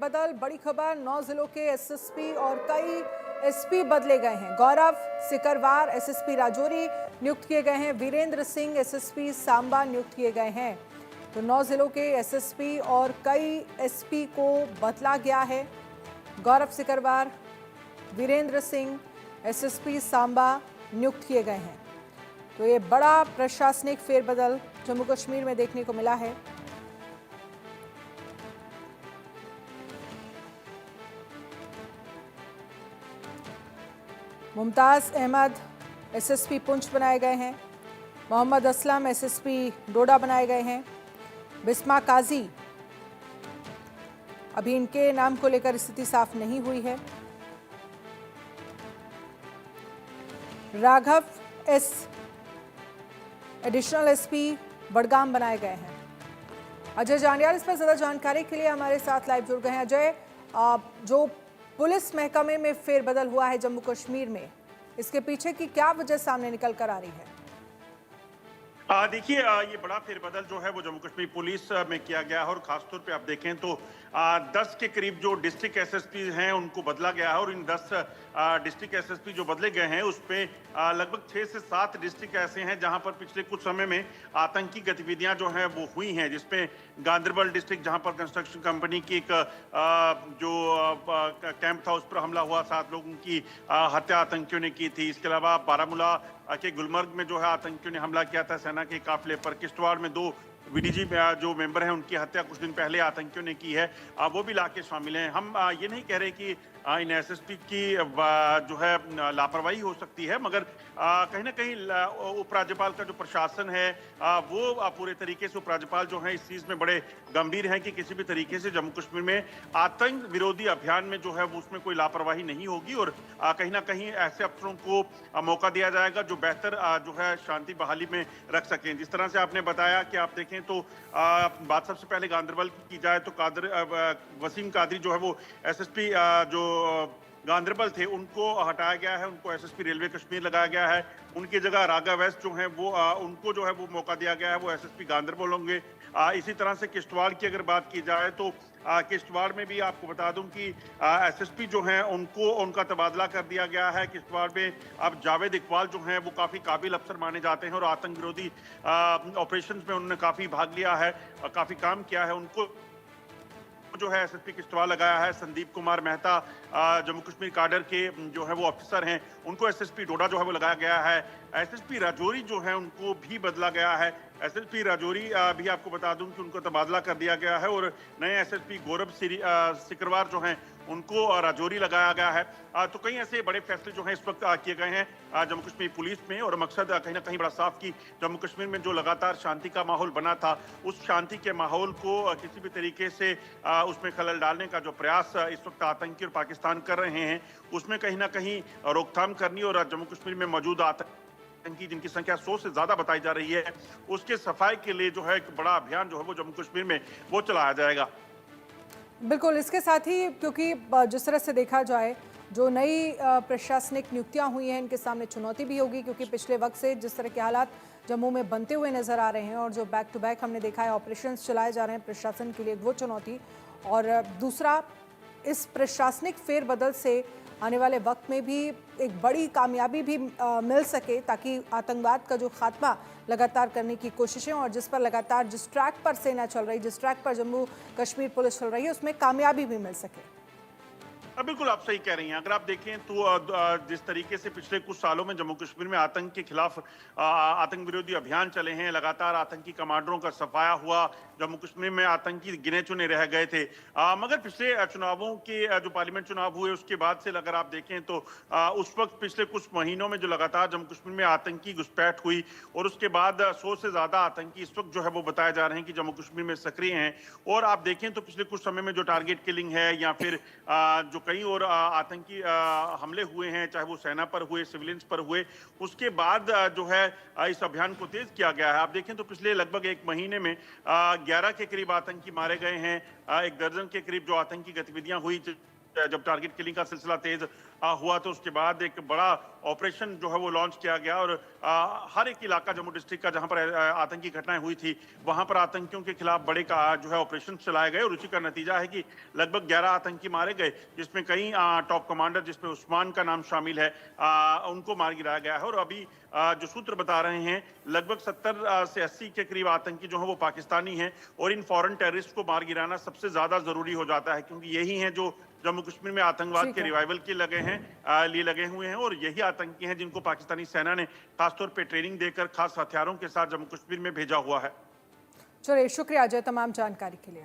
बदल बड़ी खबर 9 जिलों के एसएसपी और कई एसपी बदले गए हैं। गौरव सिकरवार एसएसपी राजौरी नियुक्त किए गए हैं। वीरेंद्र सिंह एसएसपी सांबा नियुक्त किए गए हैं। तो 9 जिलों के एसएसपी और कई एसपी को बदला गया है। गौरव सिकरवार, वीरेंद्र सिंह एसएसपी सांबा नियुक्त किए गए हैं। तो ये बड़ा प्रशासनिक फेरबदल जम्मू कश्मीर में देखने को मिला है। मुमताज़ अहमद एसएसपी पुंछ बनाए गए हैं। मोहम्मद असलम एसएसपी डोडा बनाए गए हैं। बिस्मा काजी, अभी इनके नाम को लेकर स्थिति साफ नहीं हुई है। Raghav S additional SP Budgam बनाए गए हैं। अजय जांडियाल इस पर ज्यादा जानकारी के लिए हमारे साथ लाइव जुड़ गए हैं। अजय, जो पुलिस महकमे में फेरबदल हुआ है जम्मू कश्मीर में, इसके पीछे की क्या वजह सामने निकल कर आ रही है? देखिए, ये बड़ा फेरबदल जो है वो जम्मू कश्मीर पुलिस में किया गया है और खासतौर पे आप देखें तो 10 के करीब जो डिस्ट्रिक्ट एसएसपी हैं उनको बदला गया है और इन 10 डिस्ट्रिक्ट एसएसपी जो बदले गए हैं उसमें लगभग 6 से 7 डिस्ट्रिक्ट ऐसे हैं जहां पर पिछले कुछ समय में आतंकी गतिविधियां जो हैं वो हुई हैं, जिसमें गांदरबल डिस्ट्रिक्ट जहां पर कंस्ट्रक्शन कंपनी की एक जो कैंप था उस पर हमला हुआ, 7 लोगों की हत्या आतंकियों ने की थी। इसके अलावा बारामूला के गुलमर्ग में जो है आतंकियों ने हमला किया था सेना के काफिले पर। किश्तवाड़ में 2 वीडीजी जो मेंबर हैं उनकी हत्या कुछ दिन पहले आतंकियों ने की है, वो भी इलाके शामिल हैं। हम ये नहीं कह रहे कि इन एसएसपी की जो है लापरवाही हो सकती है, मगर कहीं ना कहीं उपराज्यपाल का जो प्रशासन है वो पूरे तरीके से उपराज्यपाल जो है इस चीज में बड़े गंभीर हैं कि किसी भी तरीके से जम्मू कश्मीर में आतंक विरोधी अभियान में जो है वो उसमें कोई लापरवाही नहीं होगी और कहीं ना कहीं ऐसे अफसरों को मौका दिया जाएगा जो बेहतर जो है शांति बहाली में रख सकें। जिस तरह से आपने बताया कि आप देखें तो बात सबसे पहले गांदरबल की जाए तो वसीम कादरी जो है वो एसएसपी जो गांदरबल थे उनको हटाया गया है, उनको एसएसपी रेलवे कश्मीर लगाया गया है। उनकी जगह राघव वेस्ट जो है वो उनको जो है वो मौका दिया गया है, वो एसएसपी गांदरबल होंगे। इसी तरह से किश्तवाड़ की अगर बात की जाए तो किश्तवाड़ में भी आपको बता दूं कि एसएसपी जो हैं उनको उनका तबादला कर दिया गया है। किश्तवाड़ में अब जावेद इकबाल जो हैं वो काफी काबिल अफसर माने जाते हैं और आतंक विरोधी ऑपरेशंस में उन्होंने काफी भाग लिया है, काफी काम किया है। उनको जो है एसएसपी किश्तवाड़ लगाया है। संदीप कुमार मेहता जम्मू कश्मीर काडर के जो है वो ऑफिसर हैं, उनको एसएसपी डोडा जो है वो लगाया गया है। एसएसपी राजौरी जो है उनको भी बदला गया है। एसएसपी राजौरी भी आपको बता दूं कि उनको तबादला कर दिया गया है और नए एसएसपी गौरव सिकरवार जो हैं उनको राजौरी लगाया गया है। तो कई ऐसे बड़े फैसले जो हैं इस वक्त किए गए हैं जम्मू कश्मीर पुलिस में और मकसद कहीं ना कहीं बड़ा साफ कि जम्मू कश्मीर में जो लगातार शांति का माहौल बना था उस शांति के माहौल को किसी भी तरीके से उसमें खलल डालने का जो प्रयास इस वक्त आतंकी और पाकिस्तान कर रहे हैं उसमें कहीं ना कहीं रोकथाम करनी और जम्मू कश्मीर में मौजूद आतंकी जिनकी संख्या 100 से ज्यादा बताई जा रही है उसके सफाई के लिए जो है एक बड़ा अभियान जो है वो जम्मू कश्मीर में वो चलाया जाएगा। बिल्कुल, इसके साथ ही क्योंकि जिस तरह से देखा जाए जो नई प्रशासनिक नियुक्तियां हुई हैं इनके सामने चुनौती भी होगी, क्योंकि पिछले वक्त से जिस तरह के हालात जम्मू में बनते हुए नजर आ रहे हैं और जो बैक टू बैक हमने देखा है ऑपरेशंस चलाए जा रहे हैं प्रशासन के लिए, वो चुनौती। और दूसरा, इस प्रशासनिक फेरबदल से आने वाले वक्त में भी एक बड़ी कामयाबी भी मिल सके ताकि आतंकवाद का जो खात्मा लगातार करने की कोशिशें और जिस पर लगातार जिस ट्रैक पर सेना चल रही, जिस ट्रैक पर जम्मू कश्मीर पुलिस चल रही है उसमें कामयाबी भी मिल सके। बिल्कुल आप सही कह रही हैं। अगर आप देखें तो जिस तरीके से पिछले कुछ सालों में जम्मू कश्मीर में आतंक के खिलाफ आतंक विरोधी अभियान चले हैं, लगातार आतंकी कमांडरों का सफाया हुआ, जम्मू कश्मीर में आतंकी गिने चुने रह गए थे। मगर पिछले चुनावों के जो पार्लियामेंट चुनाव हुए उसके बाद से अगर आप देखें तो उस वक्त पिछले कुछ महीनों में जो लगातार जम्मू कश्मीर में आतंकी घुसपैठ हुई और उसके बाद 100 से ज्यादा आतंकी इस वक्त जो है वो बताए जा रहे हैं कि जम्मू कश्मीर में सक्रिय हैं। और आप देखें तो पिछले कुछ समय में जो टारगेट किलिंग है या फिर जो कई और आतंकी हमले हुए हैं, चाहे वो सेना पर हुए, सिविलियंस पर हुए, उसके बाद जो है इस अभियान को तेज किया गया है। आप देखें तो पिछले लगभग 1 महीने में 11 के करीब आतंकी मारे गए हैं, 1 दर्जन के करीब जो आतंकी गतिविधियां हुई जब टारगेट किलिंग का सिलसिला तेज हुआ तो उसके बाद एक बड़ा ऑपरेशन जो है वो लॉन्च किया गया और हर एक इलाका जम्मू डिस्ट्रिक्ट का जहां पर आतंकी घटनाएं हुई थी वहां पर आतंकियों के खिलाफ बड़े का जो है ऑपरेशन चलाए गए और उसी का नतीजा है कि लगभग 11 आतंकी मारे गए, जिसमें कई टॉप कमांडर जिसमें उस्मान का नाम शामिल है, उनको मार गिराया गया है। और अभी जो सूत्र बता रहे हैं लगभग 70 से 80 के करीब आतंकी जो है वो पाकिस्तानी हैं और इन फॉरेन टेररिस्ट को मार गिराना सबसे ज्यादा जरूरी हो जाता है, क्योंकि यही हैं जो जम्मू कश्मीर में आतंकवाद ठीक के है। रिवाइवल के लिए लगे हुए हैं और यही आतंकी हैं जिनको पाकिस्तानी सेना ने खासतौर पे ट्रेनिंग देकर खास हथियारों के साथ जम्मू कश्मीर में भेजा हुआ है। चलिए, शुक्रिया अजय तमाम जानकारी के लिए।